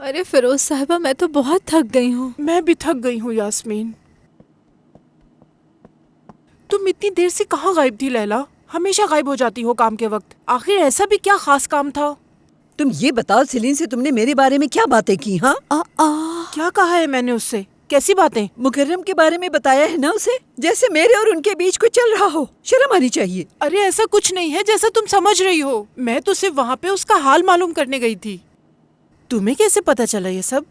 अरे फिरोज साहिबा, मैं तो बहुत थक गई हूँ। मैं भी थक गई हूँ यास्मीन। तुम इतनी देर से कहाँ गायब थी लैला? हमेशा गायब हो जाती हो काम के वक्त। आखिर ऐसा भी क्या खास काम था? तुम ये बताओ सेलिन से तुमने मेरे बारे में क्या बातें की? हाँ, क्या कहा है मैंने उससे? कैसी बातें? मुकर्रम के बारे में बताया है ना उसे, जैसे मेरे और उनके बीच कुछ चल रहा हो। शर्म आनी चाहिए। अरे ऐसा कुछ नहीं है जैसा तुम समझ रही हो। मैं तो सिर्फ वहाँ पे उसका हाल मालूम करने गई थी। तुम्हें कैसे पता चला ये सब?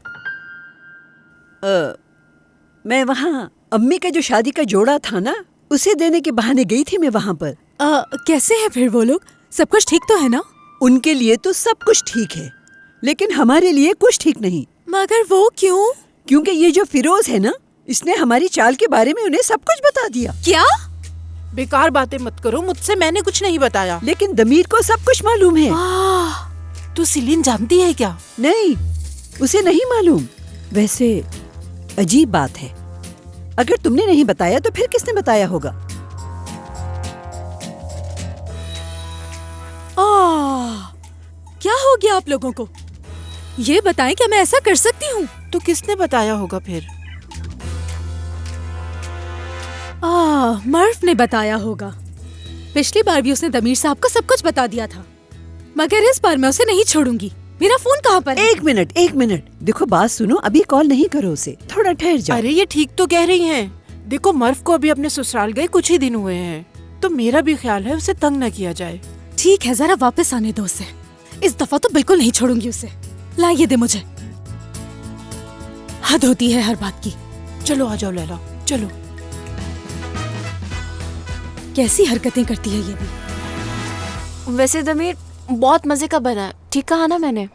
मैं वहाँ अम्मी का जो शादी का जोड़ा था ना, उसे देने के बहाने गई थी मैं वहाँ पर। कैसे है फिर वो लोग? सब कुछ ठीक तो है ना? उनके लिए तो सब कुछ ठीक है, लेकिन हमारे लिए कुछ ठीक नहीं। मगर वो क्यों? क्योंकि ये जो फिरोज है ना, इसने हमारी चाल के बारे में उन्हें सब कुछ बता दिया। क्या? बेकार बातें मत करो, मुझसे मैंने कुछ नहीं बताया। लेकिन दमीर को सब कुछ मालूम है। तू सिलीन जानती है क्या? नहीं, उसे नहीं मालूम। वैसे अजीब बात है, अगर तुमने नहीं बताया तो फिर किसने बताया होगा? क्या हो गया आप लोगों को? ये बताएं, क्या मैं ऐसा कर सकती हूँ? तो किसने बताया होगा फिर? मर्फ ने बताया होगा। पिछली बार भी उसने दमीर साहब को सब कुछ बता दिया था, मगर इस बार मैं उसे नहीं छोड़ूंगी। मेरा फोन कहाँ पर है? एक मिनट, देखो बात सुनो, अभी कॉल नहीं करो उसे, थोड़ा ठहर जाओ। अरे ये ठीक तो कह रही हैं। देखो मर्फ को अभी अपने ससुराल गए कुछ ही दिन हुए हैं, तो मेरा भी ख्याल है उसे तंग न किया जाए। ठीक है, जरा वापस आने दो उसे। इस दफा तो बिल्कुल नहीं छोड़ूंगी उसे। ला ये दे मुझे। हद होती है हर बात की। चलो आ जाओ लैला, चलो। कैसी हरकतें करती है ये भी। वैसे दमीर बहुत मजे का बना है, ठीक कहा ना मैंने?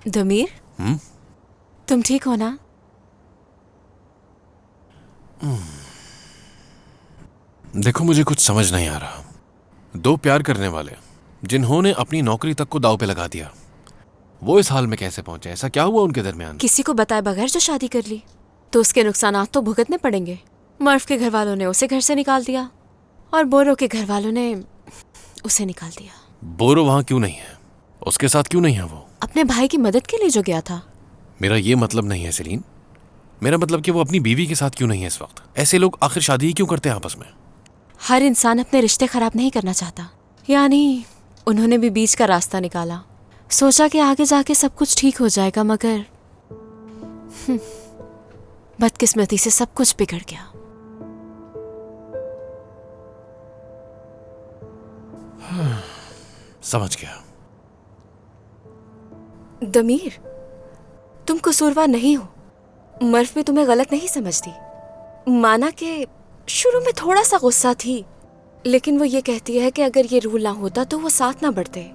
दमीर, तुम ठीक हो ना? देखो मुझे कुछ समझ नहीं आ रहा। दो प्यार करने वाले जिन्होंने अपनी नौकरी तक को दांव पे लगा दिया, वो इस हाल में कैसे पहुंचे? ऐसा क्या हुआ उनके दरमियान? किसी को बताए बगैर जो शादी कर ली, तो उसके नुकसानात तो भुगतने पड़ेंगे। मर्फ के घर वालों ने उसे घर से निकाल दिया और बोरो के घर वालों ने उसे निकाल दिया। बोरो वहां क्यों नहीं है? उसके साथ क्यों नहीं है वो? अपने भाई की मदद के लिए जो गया था। मेरा ये मतलब नहीं है सेलिन, मेरा मतलब कि वो अपनी बीवी के साथ क्यों नहीं है इस वक्त? ऐसे लोग आखिर शादी ही क्यों करते हैं आपस में? हर इंसान अपने रिश्ते खराब नहीं करना चाहता, यानी उन्होंने भी बीच का रास्ता निकाला। सोचा कि आगे जाके सब कुछ ठीक हो जाएगा, मगर बदकिस्मती से सब कुछ बिगड़ गया। समझ गया। दमीर, तुम कसूरवार नहीं हो। मर्फ में तुम्हें गलत नहीं समझती। माना कि शुरू में थोड़ा सा गुस्सा थी, लेकिन वो ये कहती है कि अगर ये रूल ना होता तो वो साथ ना बढ़ते,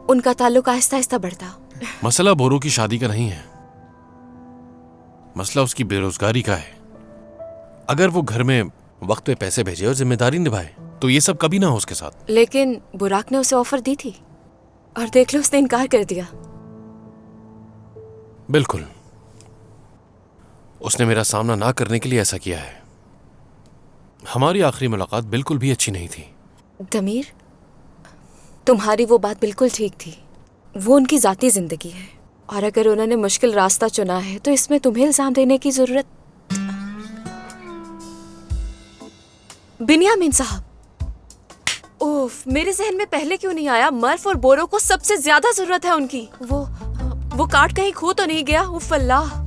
उनका ताल्लुक आहिस्ता आहिस्ता बढ़ता। मसला बोरो की शादी का नहीं है, मसला उसकी बेरोजगारी का है। अगर वो घर में वक्त पे पैसे भेजे और जिम्मेदारी निभाए तो ये सब कभी ना हो उसके साथ। लेकिन बुराक ने उसे ऑफर दी थी और देख लो उसने इनकार कर दिया। बिल्कुल, उसने मेरा सामना ना करने के लिए ऐसा किया है। हमारी आखिरी मुलाकात बिल्कुल भी अच्छी नहीं थी। दमीर, तुम्हारी वो बात बिल्कुल ठीक थी। वो उनकी जाती जिंदगी है, और अगर उन्होंने मुश्किल रास्ता चुना है तो इसमें तुम्हें इल्जाम देने की जरूरत। बिन्यामीन साहब, ओफ, मेरे जहन में पहले क्यों नहीं आया? मर्फ और बोरो को सबसे ज्यादा जरूरत है उनकी। वो कार्ड कहीं खो तो नहीं गया? उफ अल्लाह।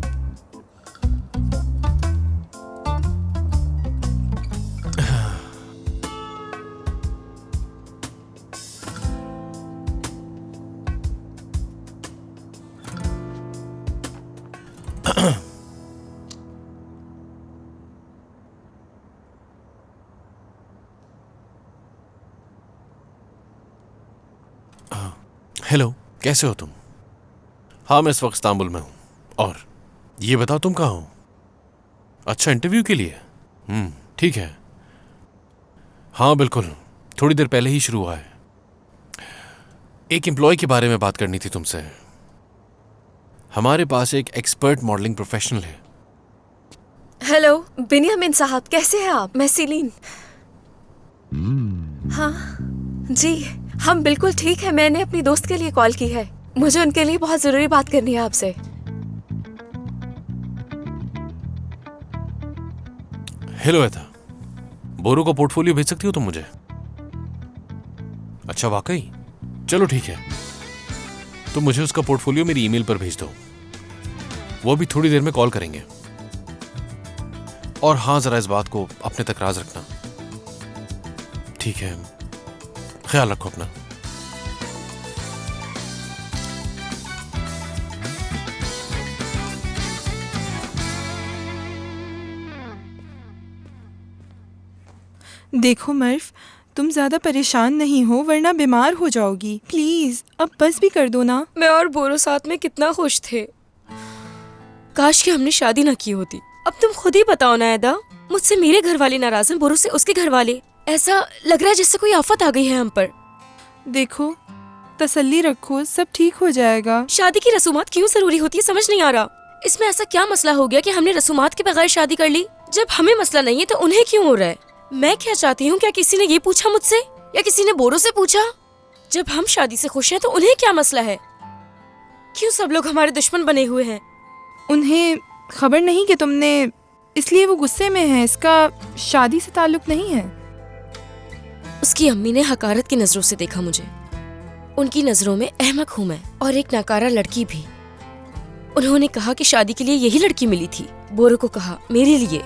हेलो, कैसे हो तुम? हाँ, मैं इस वक्त इस्तांबुल में हूँ। और ये बताओ तुम कहाँ हो? अच्छा, इंटरव्यू के लिए? ठीक है। हाँ बिल्कुल, थोड़ी देर पहले ही शुरू हुआ है। एक एम्प्लॉय के बारे में बात करनी थी तुमसे। हमारे पास एक एक्सपर्ट मॉडलिंग प्रोफेशनल है। हेलो, बिनियामिन साहब, कैसे हैं आप? मैं सीलीन। हाँ जी, हम बिल्कुल ठीक है। मैंने अपनी दोस्त के लिए कॉल की है। मुझे उनके लिए बहुत जरूरी बात करनी है आपसे। हेलो एथा, बोरो का पोर्टफोलियो भेज सकती हो तुम मुझे? अच्छा वाकई? चलो ठीक है, तो मुझे उसका पोर्टफोलियो मेरी ईमेल पर भेज दो। वो भी थोड़ी देर में कॉल करेंगे। और हाँ, जरा इस बात को अपने तक राज रखना, ठीक है? ख्याल रखो अपना। देखो मर्फ, तुम ज्यादा परेशान नहीं हो वरना बीमार हो जाओगी। प्लीज अब बस भी कर दो ना। मैं और बोरो साथ में कितना खुश थे। काश कि हमने शादी ना की होती। अब तुम खुद ही बताओ ना एदा, मुझसे मेरे घर वाले नाराज हैं, बोरो से उसके घर वाले। ऐसा लग रहा है जैसे कोई आफत आ गई है हम पर। देखो, तसल्ली रखो, सब ठीक हो जाएगा। शादी की रसूमात क्यों जरूरी होती है, समझ नहीं आ रहा। इसमें ऐसा क्या मसला हो गया कि हमने रसूमात के बगैर शादी कर ली? जब हमें मसला नहीं है तो उन्हें क्यों हो रहा है? मैं क्या चाहती हूँ, क्या किसी ने ये पूछा मुझसे या किसी ने बोरो से पूछा? जब हम शादी से खुश हैं तो उन्हें क्या मसला है? क्यों सब लोग हमारे दुश्मन बने हुए हैं? उन्हें खबर नहीं कि तुमने, इसलिए वो गुस्से में है। इसका शादी से ताल्लुक नहीं है। उसकी अम्मी ने हकारत की नजरों से देखा मुझे। उनकी नजरों में अहमक हूँ मैं, और एक नाकारा लड़की भी। उन्होंने कहा कि शादी के लिए यही लड़की मिली थी। बोरो को कहा मेरे लिए।